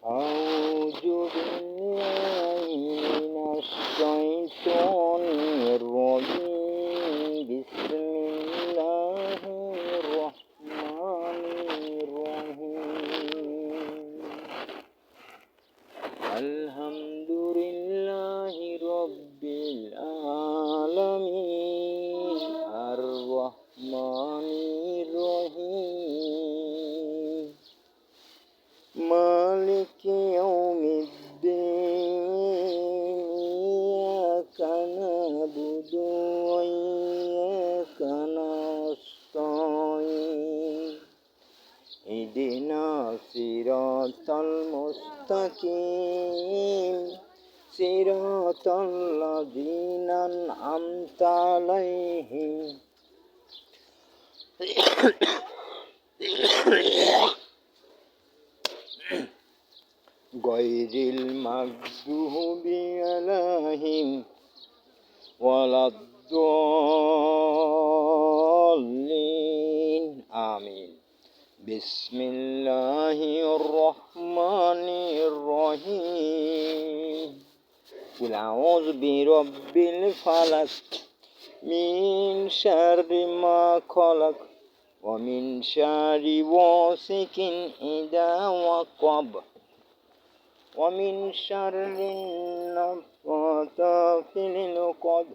أعوذ بالله من الشيطان الرجيم بسم الله الرحمن الرحيم الحمد لله رب العالمين الرحمن الرحيم مالك يوم الدين إياك نعبد وإياك نستعين اهدنا الصراط المستقيم صراط الذين أنعمت عليهم غير المغضوب عليهم ولا الضالين آمين بسم الله الرحمن الرحيم قل أعوذ برب الفلق من شر ما خلق ومن شر غاسق إذا وقب ومن شر النفاثات في العقد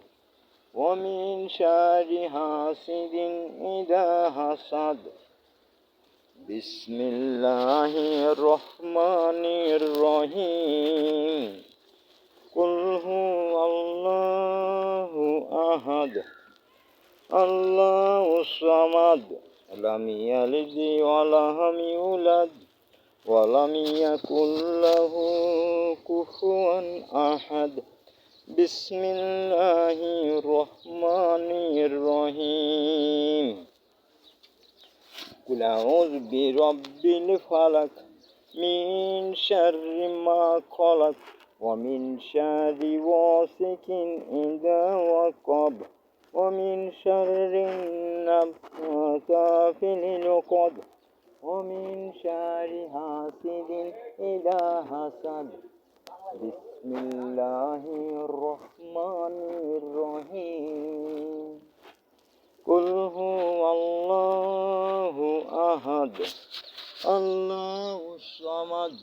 ومن شر حاسد إذا حسد بسم الله الرحمن الرحيم قل هو الله أحد الله الصمد لم يلد ولم يولد ولم يكن له كفوا أحد بسم الله الرحمن الرحيم قل أعوذ برب الفلق من شر ما خلق ومن شر غاسق إذا وقب ومن شر النفاثات في العقد ومن شر حاسد إذا حسد بسم الله الرحمن الرحيم قل هو الله أحد الله الصمد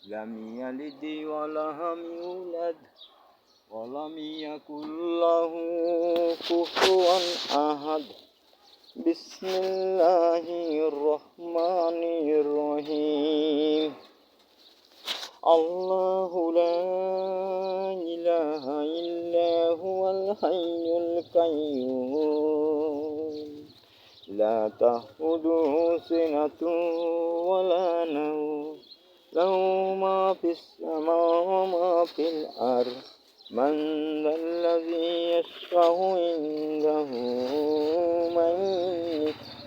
لم يلد ولم يولد ولم يكن له كفوا أحد بسم الله الرحمن الرحيم الله لا إله إلا هو الحي القيوم لا تأخذه سنة ولا نوم له ما في السماء وما في الأرض من ذا الذي يشفع عنده من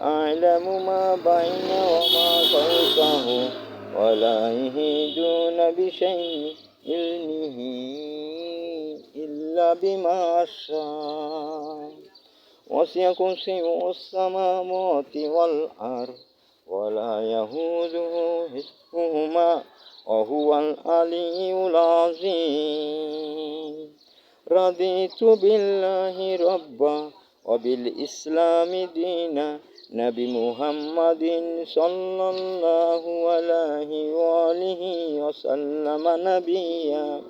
أعلم ما بين وما خلفه ولا يحيطون بشيء علمه إلا بما شاء وسع كرسيه السماوات والأرض ولا يئوده حفظهما وهو العلي العظيم رضيت بالله ربا وبالإسلام دينا نبي محمد صلى الله عليه وآله وسلم نبيا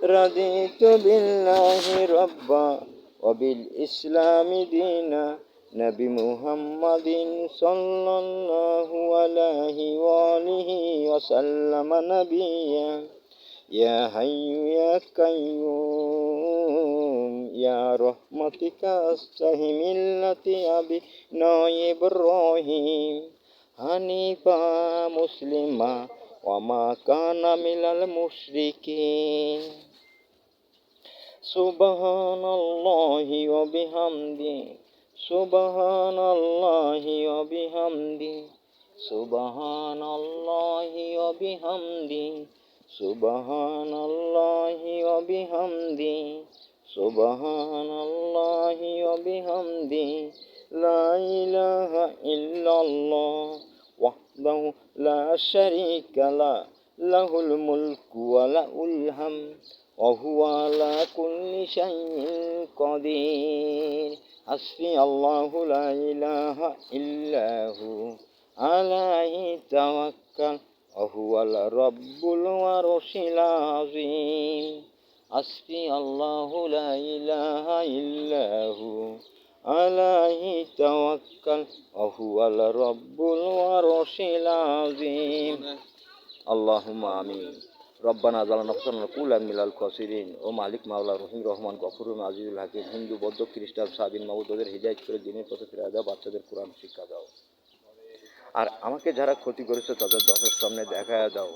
رضيت بالله ربا وبالإسلام دينا نبي محمد صلى الله عليه وآله وسلم نبيا يا حي يا قيوم يا رحمتك أستحي ملة أبينا إبراهيم حنيفا مسلما وما كان من المشركين سبحان الله وبحمده سبحان الله وبحمده سبحان الله وبحمده سبحان الله وبحمده سبحان الله وبحمده لا إله إلا الله وحده লা শারীকা লাহু লাহুল মুলকু ওয়া লাহুল হামদ ওয়া হুয়া আলা কুল্লি শাইইন কাদির। হাসবি আল্লাহু লা ইলাহা ইল্লা হু আলাইহি তাওয়াক্কাল ওয়া হুয়াল রাব্বুল আরশিল আযীম। হাসবি আল্লাহু লা ইলাহা ইল্লা হু আলাইহি তাওয়াক্কাল ওয়া হুয়াল রাব্বুল আরশিল আযীম। আল্লাহুম্মা আমিন। রব্বানা জালানা ফাসানা কুল্লা মিনাল খাসিরিন। ও মালিক মাওলা রহিম রহমান গফুরুর আজিজুল হাকিম। হিন্দু বৌদ্ধ খ্রিস্টান সাবিন মাবুদদের হিদায়াত করে দিনের পথে ফিরিয়ে দাও, বাচ্চাদের কোরআন শিক্ষা দাও। আর আমাকে যারা ক্ষতি করেছে তাদের দশের সামনে দেখায় দাও।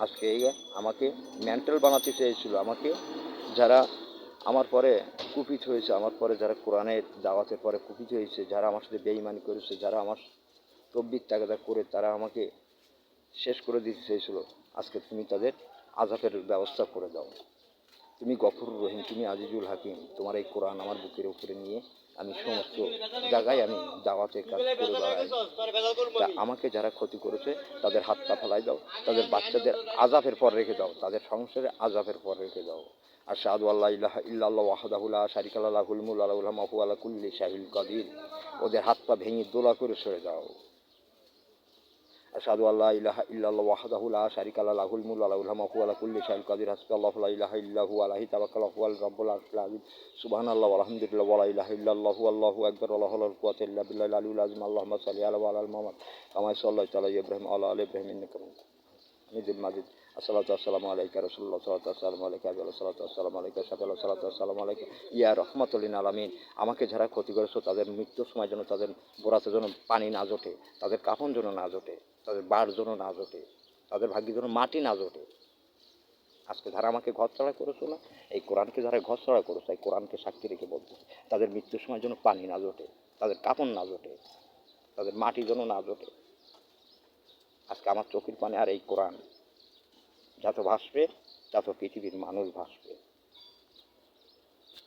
আজকে এই আমাকে মেন্টাল বানাতে চেয়েছিল, আমাকে যারা আমার পরে কুপিত হয়েছে, আমার পরে যারা কোরআনের দাওয়াতের পরে কুপিত হয়েছে, যারা আমার সাথে বেঈমানি করেছে, যারা আমার তকবির তাগাদা করে তারা আমাকে শেষ করে দিতে চেয়েছিল, আজকে তুমি তাদের আযাবের ব্যবস্থা করে দাও। তুমি গফুরুর রহিম, তুমি আজিজুল হাকিম। তোমার এই কোরআন আমার বুকের উপরে নিয়ে আমি সমস্ত জায়গায় আমি দাওয়াতের কাজ করে বেড়াই। তা আমাকে যারা ক্ষতি করেছে তাদের হাত পা ফেলাই দাও, তাদের বাচ্চাদের আযাবের পর রেখে দাও, তাদের সংসারে আযাবের পর রেখে দাও। আশহাদু আল্লা ইলাহা ইল্লাল্লাহু ওয়াহদাহু লা শারীকা লাহু লাহুল মুলকু ওয়া লাহুল হামদু ওয়া হুয়া আলা কুল্লি শাইইন কাদির। ওদের হাত পা ভেঙে দোলা করে সরে দাও। আশহাদু আল্লা ইলাহা ইল্লাল্লাহু ওয়াহদাহু লা শারীকা লাহুল মুলকু ওয়া লাহুল হামদু ওয়া হুয়া আলা কুল্লি শাইইন কাদির। হাসবুনাল্লাহু লা ইলাহা ইল্লা হুয়া আলাইহি তাওয়াক্কালু ওয়া হুয়াল রাব্বুল আরশিল আযীম। সুবহানাল্লাহি ওয়া আলহামদুলিল্লাহি ওয়া লা ইলাহা ইল্লাল্লাহু আল্লাহু আকবার ওয়া লা হাওলা ওয়া লা কুওয়াতা ইল্লা বিল্লাহিল আলিয়্যিল আযীম। আল্লাহুম্মা সাল্লি আলা ওয়া আলা মুহাম্মাদ কামা সাল্লাইতা আলা ইব্রাহিম ওয়া আলা আলি ইব্রাহিম ইন্নাকা হামিদুম মাজিদ। আসসালাতু ওয়াসসালামু আলাইকা রাসূলুল্লাহ সাল্লাল্লাহু আলাইহি ওয়াসাল্লাম আলাইকা ওয়া সাল্লাতু ওয়াসসালামু আলাইকা শাফিউল্লাহ সাল্লাতু ওয়াসসালামু আলাইকা ইয়া রাহমাতুল লিল আলামিন। আমাকে যারা ক্ষতি করেছো তাদের মৃত্যুর সময় যেন তাদের বোরাতে যেন পানি না জোটে, তাদের কাফন যেন না জোটে, তাদের বাড় যেন না জোটে, তাদের ভাগ্যে যেন মাটি না জোটে। আজকে যারা আমাকে ঘরছাড়া করেছো না, এই কোরআনকে যারা ঘরছাড়া করেছো, এই কোরআনকে সাক্ষী রেখে বলছে তাদের মৃত্যুর সময় যেন পানি না জোটে, তাদের কাফন না জোটে, তাদের মাটি যেন না জোটে। আজকে আমার চোখের পানি আর এই কোরআন যত ভাসবে তত পৃথিবীর মানুষ ভাসবে।